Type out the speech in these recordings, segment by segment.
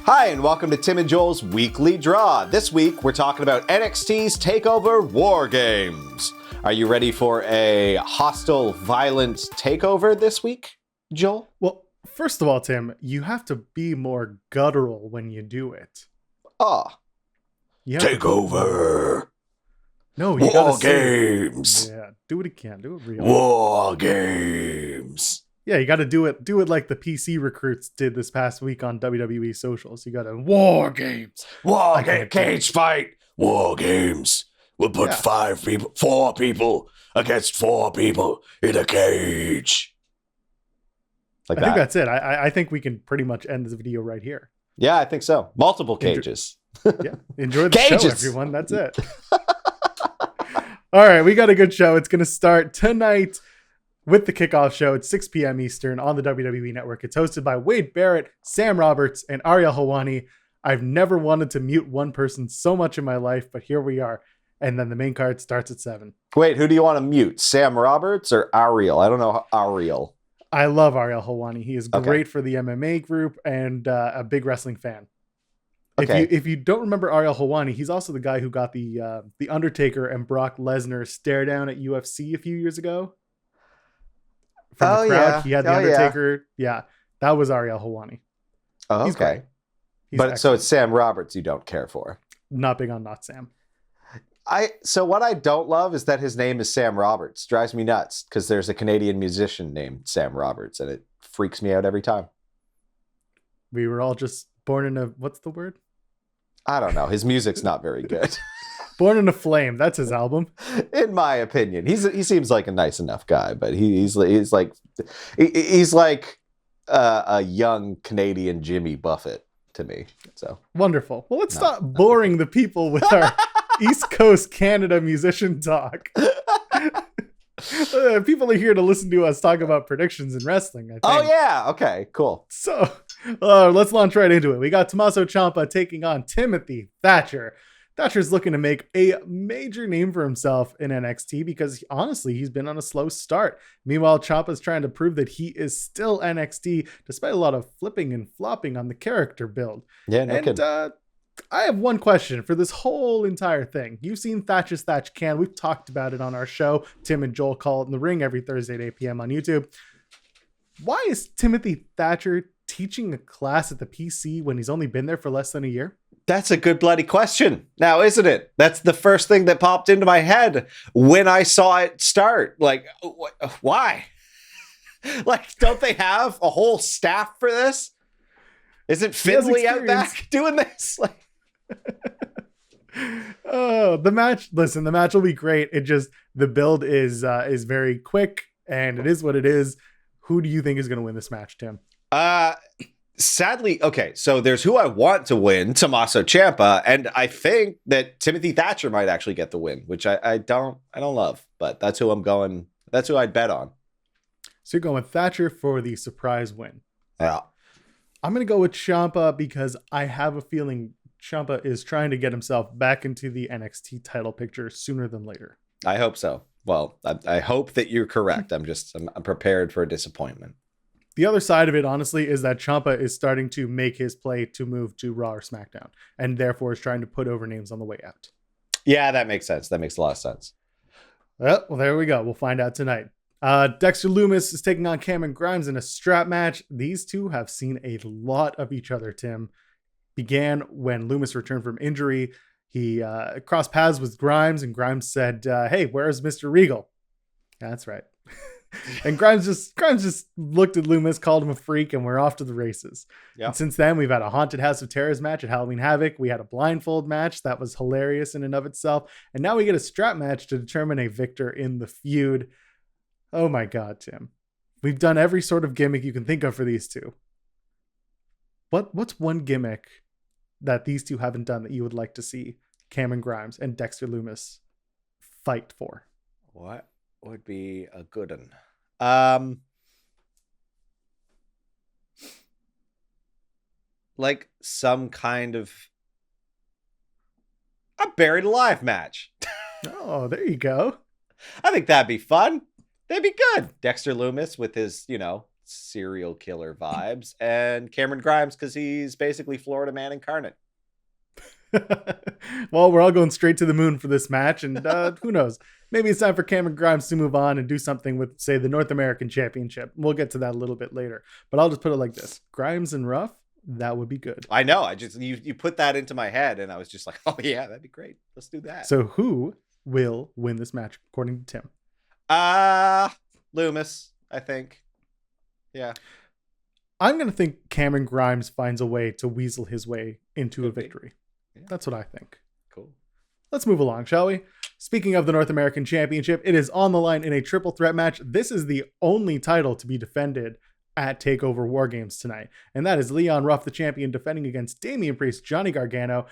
Hi, and welcome to Tim and Joel's Weekly Draw. This week, we're talking about NXT's TakeOver WarGames. Are you ready for a hostile, violent takeover this week, Joel? Well, first of all, Tim, you have to be more guttural when you do it. TakeOver. No, you gotta WarGames. Yeah, do it again. Do it real. WarGames. Yeah, you got to do it like the PC recruits did this past week on WWE socials. You got to WarGames. Cage fight. WarGames. We'll put 4 people against 4 people in a cage. I think that's it. I think we can pretty much end this video right here. Yeah, I think so. Multiple cages. Enjoy the show, everyone. That's it. All right, we got a good show. It's going to start tonight with the kickoff show at 6 p.m. Eastern on the WWE Network. It's hosted by Wade Barrett, Sam Roberts, and Ariel Helwani. I've never wanted to mute one person so much in my life, but here we are. And then the main card starts at 7. Wait, who do you want to mute? Sam Roberts or Ariel? I don't know Ariel. I love Ariel Helwani. He is great for the MMA group and a big wrestling fan. Okay. If you don't remember Ariel Helwani, he's also the guy who got the Undertaker and Brock Lesnar stare down at UFC a few years ago. From the crowd, he had the Undertaker. Yeah, that was Ariel Helwani. Oh, he's okay. He's but excellent. So it's Sam Roberts you don't care for. Not big on Not Sam. So what I don't love is that his name is Sam Roberts. Drives me nuts because there's a Canadian musician named Sam Roberts, and it freaks me out every time. We were all just born in a, what's the word? I don't know. His music's not very good. Born in a Flame. That's his album. In my opinion, he seems like a nice enough guy, but he's like a young Canadian Jimmy Buffett to me. So wonderful. Well, let's stop boring the people with our East Coast Canada musician talk. People are here to listen to us talk about predictions in wrestling, I think. Oh yeah, okay, cool. So let's launch right into it. We got Tommaso Ciampa taking on Timothy Thatcher. Thatcher's looking to make a major name for himself in NXT because honestly, he's been on a slow start. Meanwhile, Ciampa's trying to prove that he is still NXT despite a lot of flipping and flopping on the character build. Yeah, no kidding. I have one question for this whole entire thing. You've seen Thatcher's Thatch Can. We've talked about it on our show. Tim and Joel Call It in the Ring every Thursday at 8 p.m. on YouTube. Why is Timothy Thatcher teaching a class at the PC when he's only been there for less than a year? That's a good bloody question now, isn't it? That's the first thing that popped into my head when I saw it start. Like, why? Like, don't they have a whole staff for this? Isn't Finley out back doing this? Like, the match. Listen, the match will be great. The build is very quick, and it is what it is. Who do you think is going to win this match, Tim? Sadly, okay, so there's who I want to win, Tommaso Ciampa, and I think that Timothy Thatcher might actually get the win, which I don't love, but that's who I'm going. That's who I'd bet on. So you're going with Thatcher for the surprise win. Yeah. I'm going to go with Ciampa because I have a feeling Ciampa is trying to get himself back into the NXT title picture sooner than later. I hope so. Well, I hope that you're correct. I'm prepared for a disappointment. The other side of it, honestly, is that Ciampa is starting to make his play to move to Raw or SmackDown, and therefore is trying to put over names on the way out. Yeah, that makes sense. That makes a lot of sense. Well, there we go. We'll find out tonight. Dexter Loomis is taking on Cameron Grimes in a strap match. These two have seen a lot of each other, Tim. Began when Loomis returned from injury. He crossed paths with Grimes, and Grimes said, hey, where's Mr. Regal? Yeah, that's right. And Grimes just looked at Loomis, called him a freak, and we're off to the races. Yeah. And since then, we've had a Haunted House of Terrors match at Halloween Havoc. We had a blindfold match that was hilarious in and of itself. And now we get a strap match to determine a victor in the feud. Oh my God, Tim. We've done every sort of gimmick you can think of for these two. What's one gimmick that these two haven't done that you would like to see Cameron Grimes and Dexter Loomis fight for? What would be a good one? Like some kind of a buried alive match. Oh, there you go. I think that'd be fun. That'd be good. Dexter Loomis with his, serial killer vibes, and Cameron Grimes because he's basically Florida Man incarnate. Well, we're all going straight to the moon for this match, and who knows? Maybe it's time for Cameron Grimes to move on and do something with, say, the North American Championship. We'll get to that a little bit later, but I'll just put it like this: Grimes and Ruff, that would be good. I know. I just you put that into my head, and I was just like, oh yeah, that'd be great. Let's do that. So who will win this match according to Tim? Loomis, I think. Yeah. I'm going to think Cameron Grimes finds a way to weasel his way into a victory. Yeah. That's what I think. Cool. Let's move along, shall we? Speaking of the North American Championship, it is on the line in a triple threat match. This is the only title to be defended at TakeOver WarGames tonight. And that is Leon Ruff, the champion, defending against Damian Priest, Johnny Gargano.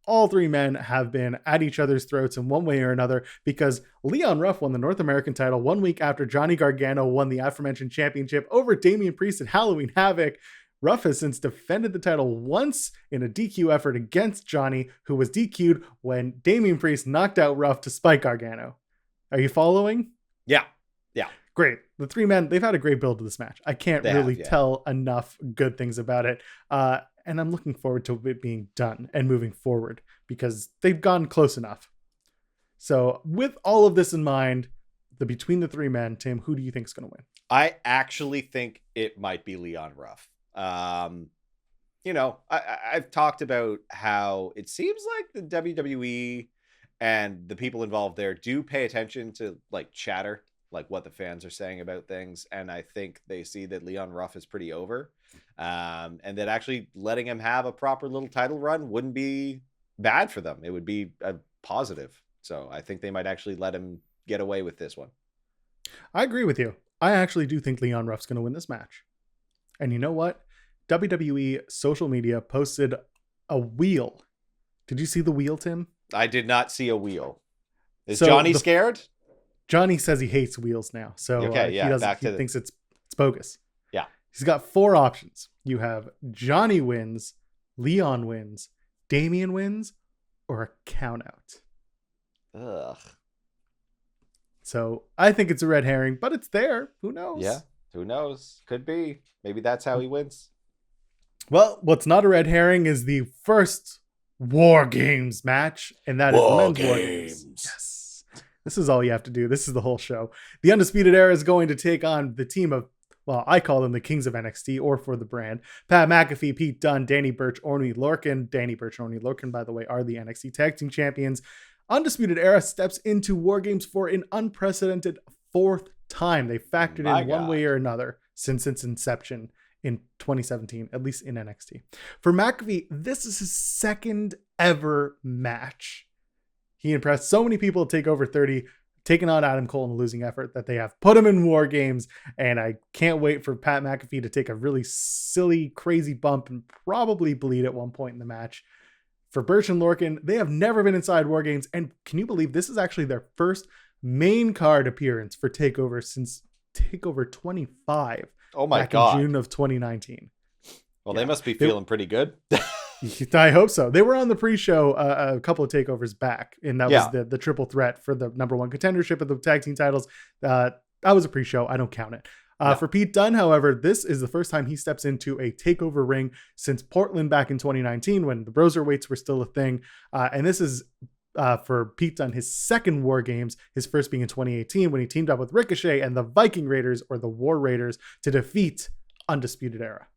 All three men have been at each other's throats in one way or another because Leon Ruff won the North American title 1 week after Johnny Gargano won the aforementioned championship over Damian Priest at Halloween Havoc. Ruff has since defended the title once in a DQ effort against Johnny, who was DQ'd when Damian Priest knocked out Ruff to spike Gargano. Are you following? Yeah. Great. The three men, they've had a great build to this match. I can't tell enough good things about it. And I'm looking forward to it being done and moving forward because they've gone close enough. So with all of this in mind, between the three men, Tim, who do you think is going to win? I actually think it might be Leon Ruff. I've talked about how it seems like the WWE and the people involved there do pay attention to like chatter, like what the fans are saying about things. And I think they see that Leon Ruff is pretty over. And that actually letting him have a proper little title run wouldn't be bad for them. It would be a positive. So I think they might actually let him get away with this one. I agree with you. I actually do think Leon Ruff's going to win this match. And you know what? WWE social media posted a wheel. Did you see the wheel, Tim? I did not see a wheel. Is Johnny scared? Johnny says he hates wheels now. So he thinks it's bogus. Yeah. He's got 4 options. You have Johnny wins, Leon wins, Damian wins, or a count out. Ugh. So I think it's a red herring, but it's there. Who knows? Yeah. Who knows? Could be. Maybe that's how he wins. Well, what's not a red herring is the first War Games match, and that is the men's War Games. Yes. This is all you have to do. This is the whole show. The Undisputed Era is going to take on the team of, well, I call them the Kings of NXT, or for the brand. Pat McAfee, Pete Dunne, Danny Burch, Orny Lorcan. Danny Burch and Orny Lorcan, by the way, are the NXT Tag Team Champions. Undisputed Era steps into War Games for an unprecedented 4th time. They factored in one way or another since its inception in 2017, at least in NXT. For McAfee, this is his 2nd ever match. He impressed so many people at TakeOver 30, taking on Adam Cole in a losing effort, that they have put him in War Games, and I can't wait for Pat McAfee to take a really silly, crazy bump and probably bleed at one point in the match. For Burch and Lorcan, they have never been inside War Games, and can you believe this is actually their first main card appearance for TakeOver since TakeOver 25? Oh my back God. in June of 2019. Well, they must be feeling pretty good. I hope so. They were on the pre-show a couple of takeovers back, and that was the triple threat for the number 1 contendership of the tag team titles. That was a pre-show. I don't count it. For Pete Dunne, however, this is the first time he steps into a takeover ring since Portland back in 2019 when the Broserweights were still a thing. And this is for Pete Dunne, his 2nd War Games, his first being in 2018 when he teamed up with Ricochet and the Viking Raiders, or the War Raiders, to defeat Undisputed Era.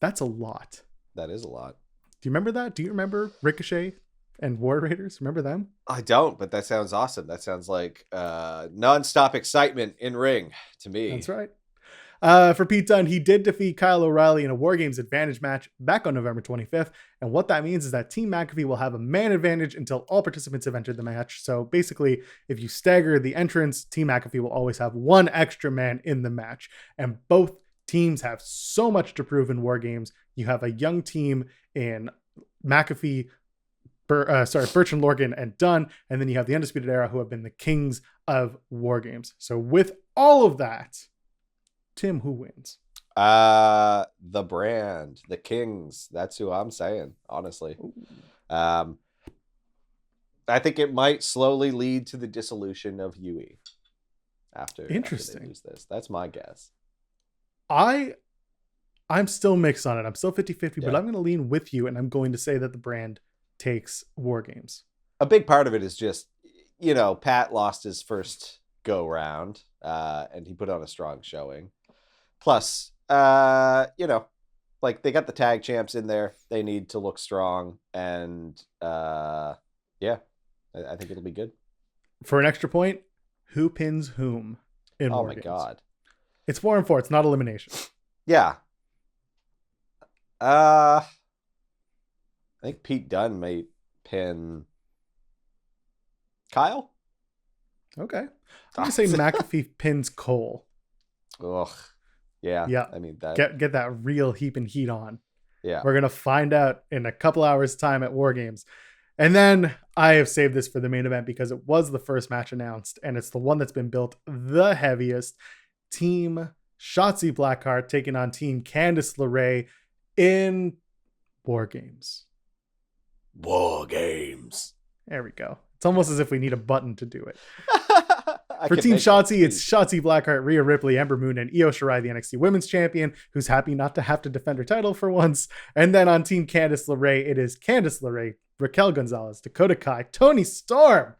That's a lot. That is a lot. Do you remember that? Do you remember Ricochet and War Raiders? Remember them? I don't, but that sounds awesome. That sounds like nonstop excitement in ring to me. That's right. For Pete Dunne, he did defeat Kyle O'Reilly in a War Games advantage match back on November 25th. And what that means is that Team McAfee will have a man advantage until all participants have entered the match. So basically, if you stagger the entrance, Team McAfee will always have 1 extra man in the match. And both teams have so much to prove in War Games. You have a young team in McAfee, Burch and Lorcan and Dunne. And then you have the Undisputed Era, who have been the kings of War Games. So with all of that, Tim, who wins? The brand, the Kings. That's who I'm saying, honestly. I think it might slowly lead to the dissolution of UE after they lose this. That's my guess. I'm still mixed on it. I'm still 50-50, but Yeah. I'm going to lean with you, and I'm going to say that the brand takes WarGames. A big part of it is just, Pat lost his first go round, and he put on a strong showing. Plus, like they got the tag champs in there. They need to look strong, and I think it'll be good. For an extra point, who pins whom in Oh WarGames? my god, It's 4-4. It's not elimination. yeah. I think Pete Dunne may pin Kyle. Okay. I'm going to say McAfee pins Cole. Ugh. Yeah. Yeah. I mean that. Get that real heaping heat on. Yeah. We're going to find out in a couple hours time at WarGames. And then I have saved this for the main event because it was the first match announced, and it's the one that's been built the heaviest. Team Shotzi Blackheart taking on Team Candice LaRae in WarGames. WarGames. There we go. It's almost as if we need a button to do it. For Team Shotzi, it's Shotzi Blackheart, Rhea Ripley, Ember Moon, and Io Shirai, the NXT Women's Champion, who's happy not to have to defend her title for once. And then on Team Candice LaRae, it is Candice LaRae, Raquel Gonzalez, Dakota Kai, Toni Storm,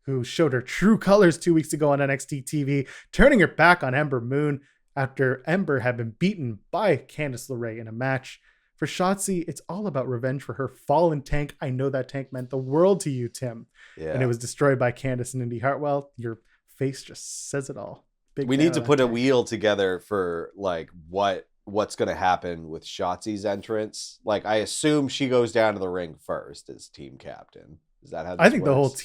who showed her true colors 2 weeks ago on NXT TV, turning her back on Ember Moon after Ember had been beaten by Candice LaRae in a match. For Shotzi, it's all about revenge for her fallen tank. I know that tank meant the world to you, Tim. Yeah. And it was destroyed by Candice and Indy Hartwell. Your face just says it all. We need to put a wheel together for like what's going to happen with Shotzi's entrance. Like, I assume she goes down to the ring first as team captain. Is that how this I think works?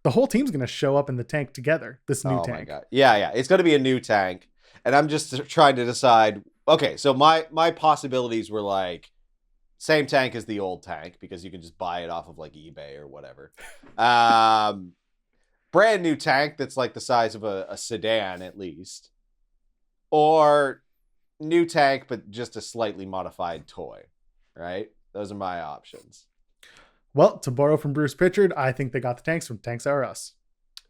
the whole team's going to show up in the tank together. This new tank. Oh my god. Yeah. It's going to be a new tank. And I'm just trying to decide. Okay, so my possibilities were like same tank as the old tank because you can just buy it off of like eBay or whatever. Brand new tank that's like the size of a sedan at least. Or new tank but just a slightly modified toy, right? Those are my options. Well, to borrow from Bruce Pritchard, I think they got the tanks from Tanks Are Us.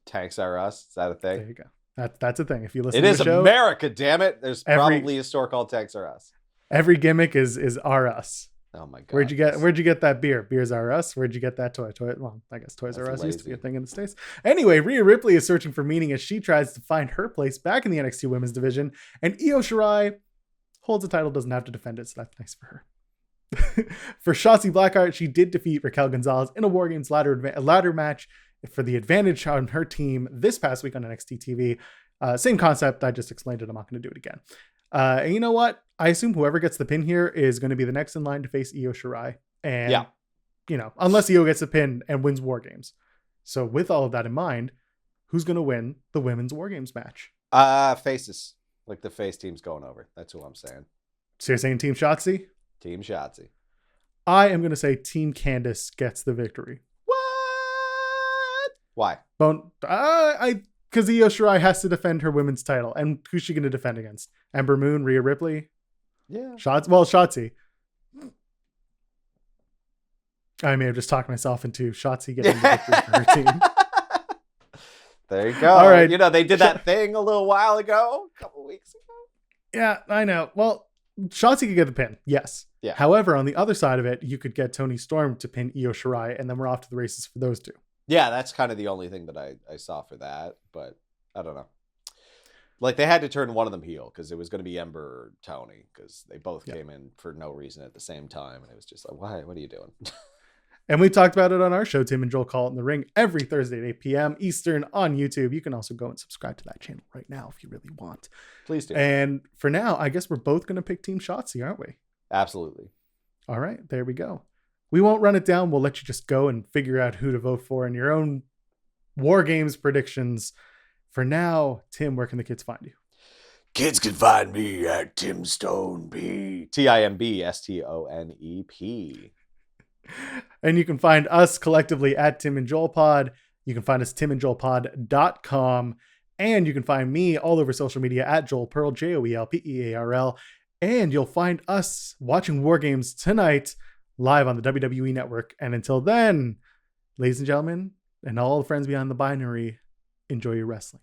Tanks Are Us? Is that a thing? There you go. That's a thing. If you listen it to is the show, America, damn it. There's probably a store called Tanks Are Us. Every gimmick is Are Us. Oh my god. Where'd you get that beer? Beers Are Us. Where'd you get that toy? Well, I guess Toys R Us used to be a thing in the States. Anyway, Rhea Ripley is searching for meaning as she tries to find her place back in the NXT Women's Division, and Io Shirai holds the title, doesn't have to defend it, so that's nice for her. For Shotzi Blackheart, she did defeat Raquel Gonzalez in a WarGames ladder match for the advantage on her team this past week on NXT TV. Same concept. I just explained it. I'm not going to do it again. And you know what? I assume whoever gets the pin here is going to be the next in line to face Io Shirai. And, unless Io gets the pin and wins WarGames. So with all of that in mind, who's going to win the women's WarGames match? Faces. Like the face team's going over. That's who I'm saying. So you're saying Team Shotzi? Team Shotzi. I am going to say Team Candice gets the victory. What? Why? Because Io Shirai has to defend her women's title. And who's she going to defend against? Ember Moon, Rhea Ripley? Yeah. Shotzi. I may have just talked myself into Shotzi getting the victory for her team. There you go. All right. They did that thing a little while ago, a couple weeks ago. Yeah, I know. Well, Shotzi could get the pin. Yes. Yeah. However, on the other side of it, you could get Toni Storm to pin Io Shirai, and then we're off to the races for those two. Yeah, that's kind of the only thing that I saw for that, but I don't know. Like, they had to turn one of them heel because it was going to be Ember or Toni because they both came in for no reason at the same time, and it was just like, why? What are you doing? And we talked about it on our show, Tim and Joel Call It in the Ring, every Thursday at 8 p.m. Eastern on YouTube. You can also go and subscribe to that channel right now if you really want. Please do. And for now, I guess we're both going to pick Team Shotzi, aren't we? Absolutely. All right, there we go. We won't run it down. We'll let you just go and figure out who to vote for in your own WarGames predictions. For now, Tim, where can the kids find you? Kids can find me at Tim Stone P. TIMBSTONEP. And you can find us collectively at Tim and Joel Pod. You can find us timandjoelpod.com. And you can find me all over social media at Joel Pearl, JOELPEARL. And you'll find us watching WarGames tonight live on the WWE Network. And until then, ladies and gentlemen, and all the friends beyond the binary, enjoy your wrestling.